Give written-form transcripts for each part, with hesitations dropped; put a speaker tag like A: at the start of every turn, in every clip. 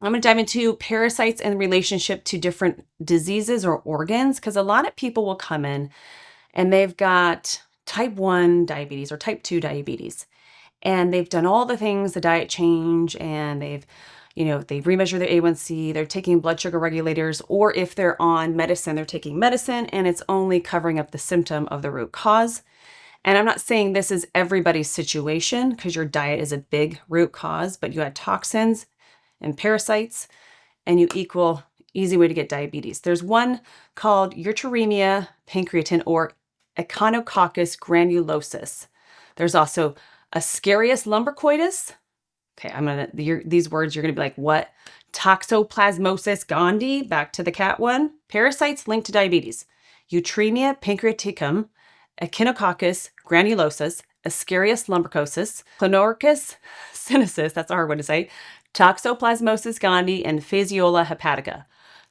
A: I'm going to dive into parasites in relationship to different diseases or organs, because a lot of people will come in and they've got type 1 diabetes or type 2 diabetes. And they've done all the things, the diet change, and they've remeasure their A1C, they're taking blood sugar regulators, or if they're on medicine, they're taking medicine and it's only covering up the symptom of the root cause. And I'm not saying this is everybody's situation because your diet is a big root cause, but you add toxins and parasites and you equal easy way to get diabetes. There's one called Utreia pancreaticum or Echinococcus granulosus. There's also Ascaris lumbricoides. Okay, these words, you're gonna be like, what? Toxoplasmosis gondii, back to the cat one. Parasites linked to diabetes. Utreia pancreaticum, Echinococcus granulosus, Ascaris lumbricosus, Clonorchis sinensis, that's a hard one to say, Toxoplasmosis gondii, and Phaseola hepatica.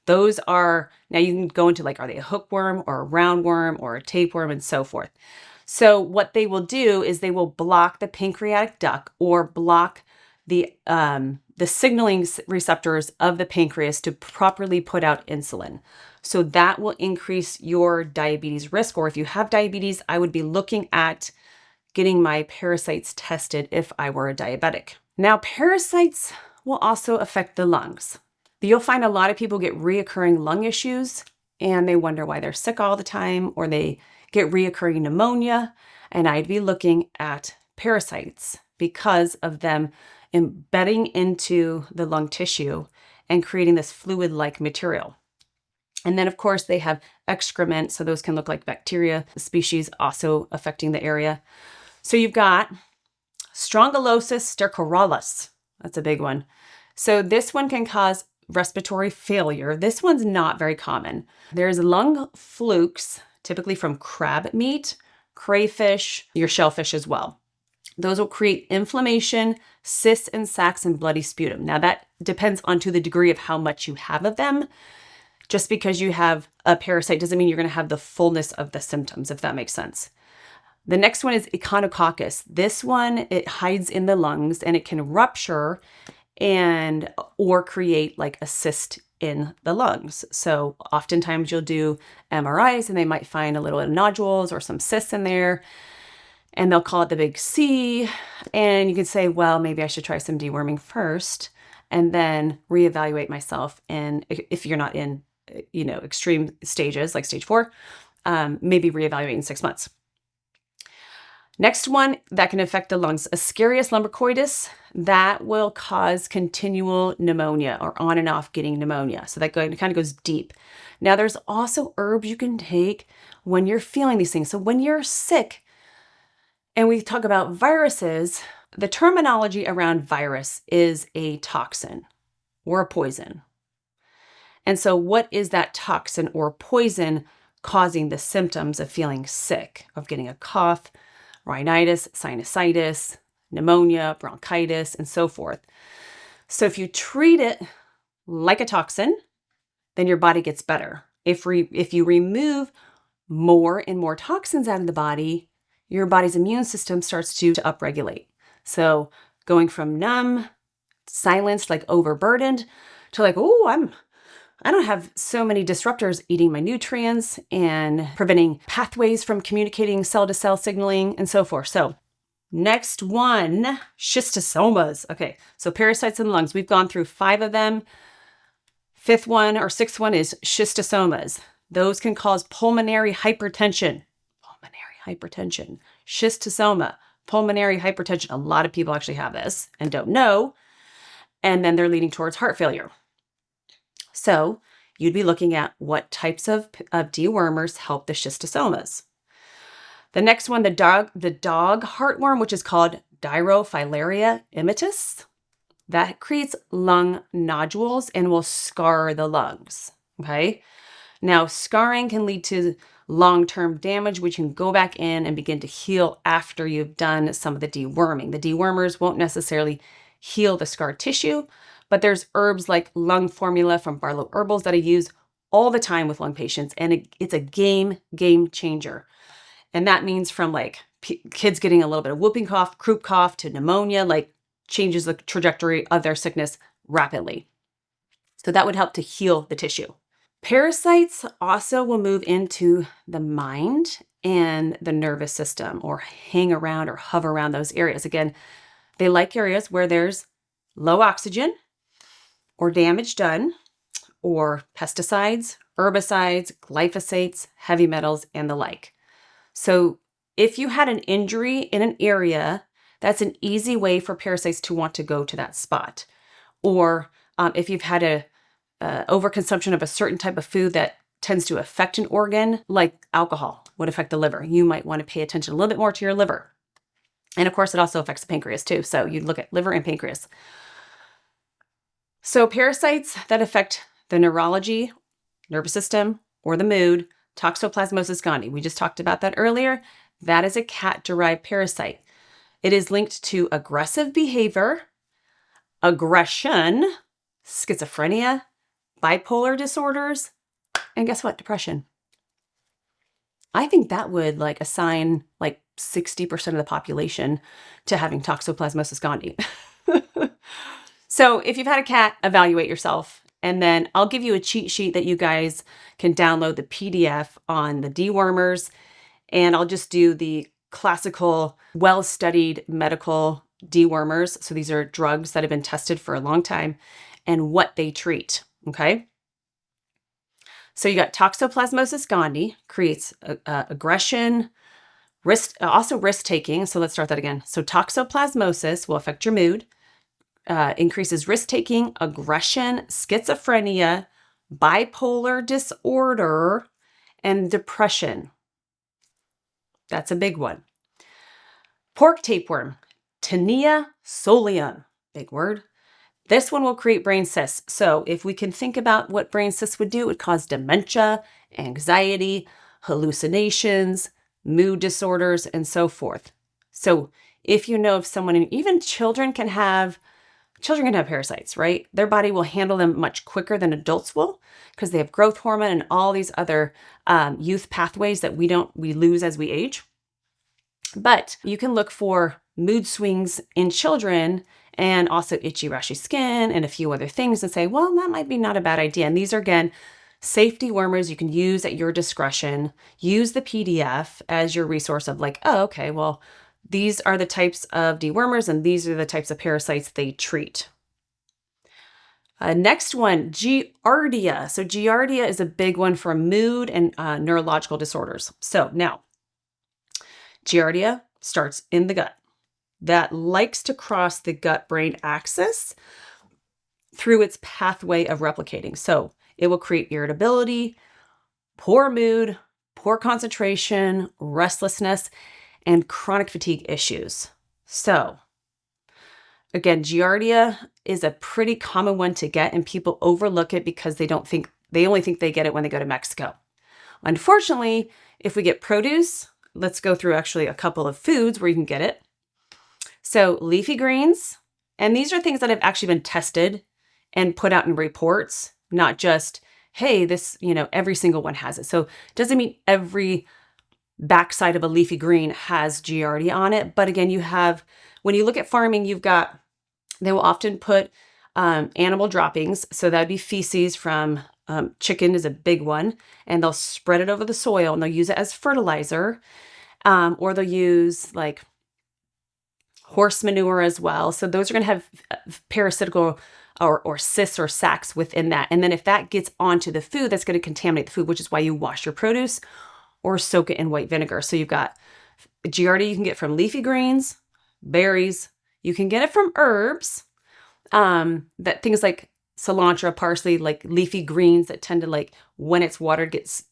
A: Those are, now you can go into like, are they a hookworm or a roundworm or a tapeworm and so forth. So what they will do is they will block the pancreatic duct or block the signaling receptors of the pancreas to properly put out insulin. So that will increase your diabetes risk. Or if you have diabetes, I would be looking at getting my parasites tested if I were a diabetic. Now, parasites will also affect the lungs. You'll find a lot of people get reoccurring lung issues and they wonder why they're sick all the time, or they get reoccurring pneumonia. And I'd be looking at parasites because of them embedding into the lung tissue and creating this fluid-like material. And then, of course, they have excrement, so those can look like bacteria species also affecting the area. So you've got Strongylosis stercoralis. That's a big one. So this one can cause respiratory failure. This one's not very common. There's lung flukes, typically from crab meat, crayfish, your shellfish as well. Those will create inflammation, cysts and sacs, and bloody sputum. Now that depends on to the degree of how much you have of them. Just because you have a parasite doesn't mean you're going to have the fullness of the symptoms, if that makes sense. The next one is Echinococcus. This one, it hides in the lungs and it can rupture or create like a cyst in the lungs. So oftentimes you'll do MRIs and they might find a little bit of nodules or some cysts in there. And they'll call it the big C. And you can say, well, maybe I should try some deworming first and then reevaluate myself. And if you're not in, extreme stages like stage 4, maybe reevaluate in 6 months. Next one that can affect the lungs, Ascaris lumbricoides, that will cause continual pneumonia or on and off getting pneumonia. So that kind of goes deep. Now there's also herbs you can take when you're feeling these things. So when you're sick, and we talk about viruses, the terminology around virus is a toxin or a poison. And so what is that toxin or poison causing the symptoms of feeling sick, of getting a cough, rhinitis, sinusitis, pneumonia, bronchitis, and so forth? So if you treat it like a toxin, then your body gets better. If you remove more and more toxins out of the body, your body's immune system starts to upregulate. So going from numb, silenced, like overburdened, to like, I don't have so many disruptors eating my nutrients and preventing pathways from communicating cell-to-cell signaling and so forth. So next one, schistosomas. Okay, so parasites in the lungs. We've gone through 5 of them. 5th one or 6th one is schistosomas. Those can cause pulmonary hypertension. Schistosoma, pulmonary hypertension. A lot of people actually have this and don't know. And then they're leading towards heart failure. So you'd be looking at what types of dewormers help the schistosomas. The next one, the dog heartworm, which is called Dirofilaria immitis, that creates lung nodules and will scar the lungs. Okay. Now, scarring can lead to long-term damage, which you can go back in and begin to heal after you've done some of the deworming. The dewormers won't necessarily heal the scar tissue, but there's herbs like lung formula from Barlow Herbals that I use all the time with lung patients, and it's a game changer. And that means from like kids getting a little bit of whooping cough, croup cough, to pneumonia, like changes the trajectory of their sickness rapidly. So that would help to heal the tissue. Parasites also will move into the mind and the nervous system, or hang around or hover around those areas. Again, they like areas where there's low oxygen or damage done, or pesticides, herbicides, glyphosates, heavy metals, and the like. So if you had an injury in an area, that's an easy way for parasites to want to go to that spot. Or if you've had a overconsumption of a certain type of food that tends to affect an organ, like alcohol would affect the liver, you might want to pay attention a little bit more to your liver. And of course, it also affects the pancreas too. So you'd look at liver and pancreas. So parasites that affect the neurology, nervous system, or the mood, Toxoplasmosis gondii, we just talked about that earlier. That is a cat-derived parasite. It is linked to aggressive behavior, aggression, schizophrenia, bipolar disorders, and guess what? Depression. I think that would assign 60% of the population to having Toxoplasmosis gondii. So if you've had a cat, evaluate yourself. And then I'll give you a cheat sheet that you guys can download the PDF on the dewormers. And I'll just do the classical, well-studied medical dewormers. So these are drugs that have been tested for a long time and what they treat. Okay. So you got Toxoplasmosis gondii, creates aggression, risk-taking. So let's start that again. So Toxoplasmosis will affect your mood, increases risk-taking, aggression, schizophrenia, bipolar disorder, and depression. That's a big one. Pork tapeworm, Tinea solium, big word. This one will create brain cysts. So if we can think about what brain cysts would do, it would cause dementia, anxiety, hallucinations, mood disorders, and so forth. So if you know of someone, and even children can have parasites, right? Their body will handle them much quicker than adults will because they have growth hormone and all these other youth pathways that we lose as we age. But you can look for mood swings in children and also itchy, rashy skin and a few other things and say, well, that might be not a bad idea. And these are, again, safe dewormers you can use at your discretion. Use the PDF as your resource of oh, okay, well, these are the types of dewormers and these are the types of parasites they treat. Next one, Giardia. So Giardia is a big one for mood and neurological disorders. So now, Giardia starts in the gut. That likes to cross the gut-brain axis through its pathway of replicating. So it will create irritability, poor mood, poor concentration, restlessness, and chronic fatigue issues. So again, Giardia is a pretty common one to get, and people overlook it because they only think they get it when they go to Mexico. Unfortunately, if we get produce, let's go through actually a couple of foods where you can get it. So leafy greens, and these are things that have actually been tested and put out in reports, not just, hey, this, every single one has it. So it doesn't mean every backside of a leafy green has Giardia on it. But again, when you look at farming, they will often put animal droppings. So that'd be feces from chicken is a big one, and they'll spread it over the soil and they'll use it as fertilizer, or they'll use horse manure as well. So those are going to have parasitical or cysts or sacs within that. And then if that gets onto the food, that's going to contaminate the food, which is why you wash your produce or soak it in white vinegar. So you've got Giardia you can get from leafy greens, berries. You can get it from herbs, that things like cilantro, parsley, leafy greens that tend to when it's watered, gets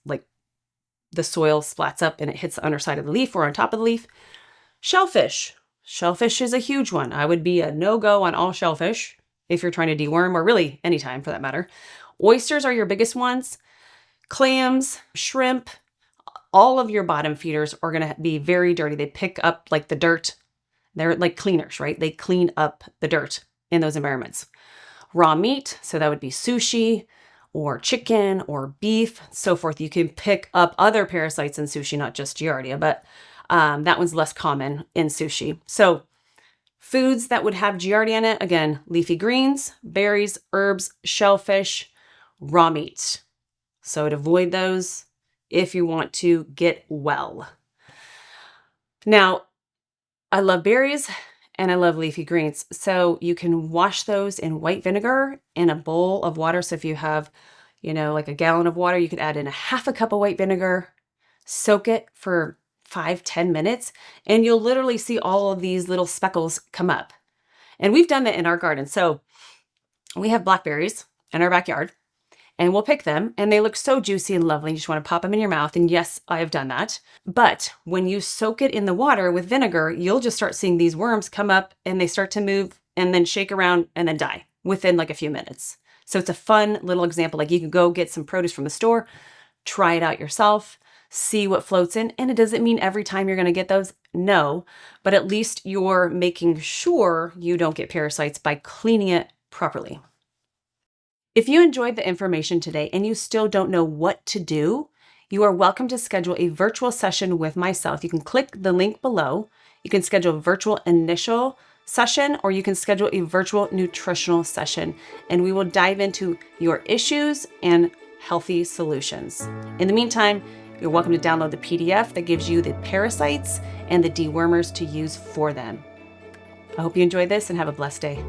A: the soil splats up and it hits the underside of the leaf or on top of the leaf. Shellfish. Shellfish is a huge one. I would be a no-go on all shellfish if you're trying to deworm, or really anytime for that matter. Oysters are your biggest ones. Clams, shrimp, all of your bottom feeders are going to be very dirty. They pick up the dirt. They're like cleaners, right? They clean up the dirt in those environments. Raw meat, so that would be sushi or chicken or beef, so forth. You can pick up other parasites in sushi, not just Giardia, but that one's less common in sushi. So foods that would have Giardia in it, again, leafy greens, berries, herbs, shellfish, raw meat. So to avoid those if you want to get well. Now, I love berries and I love leafy greens. So you can wash those in white vinegar in a bowl of water. So if you have, like a gallon of water, you could add in a half a cup of white vinegar, soak it for 5-10 minutes, and you'll literally see all of these little speckles come up. And we've done that in our garden. So we have blackberries in our backyard. And we'll pick them, and they look so juicy and lovely. You just want to pop them in your mouth. And yes, I have done that. But when you soak it in the water with vinegar, you'll just start seeing these worms come up and they start to move and then shake around and then die within like a few minutes. So it's a fun little example. Like you can go get some produce from the store, try it out yourself, see what floats in. And it doesn't mean every time you're going to get those. No, but at least you're making sure you don't get parasites by cleaning it properly. If you enjoyed the information today and you still don't know what to do, you are welcome to schedule a virtual session with myself. You can click the link below. You can schedule a virtual initial session, or you can schedule a virtual nutritional session, and we will dive into your issues and healthy solutions. In the meantime, you're welcome to download the PDF that gives you the parasites and the dewormers to use for them. I hope you enjoyed this and have a blessed day.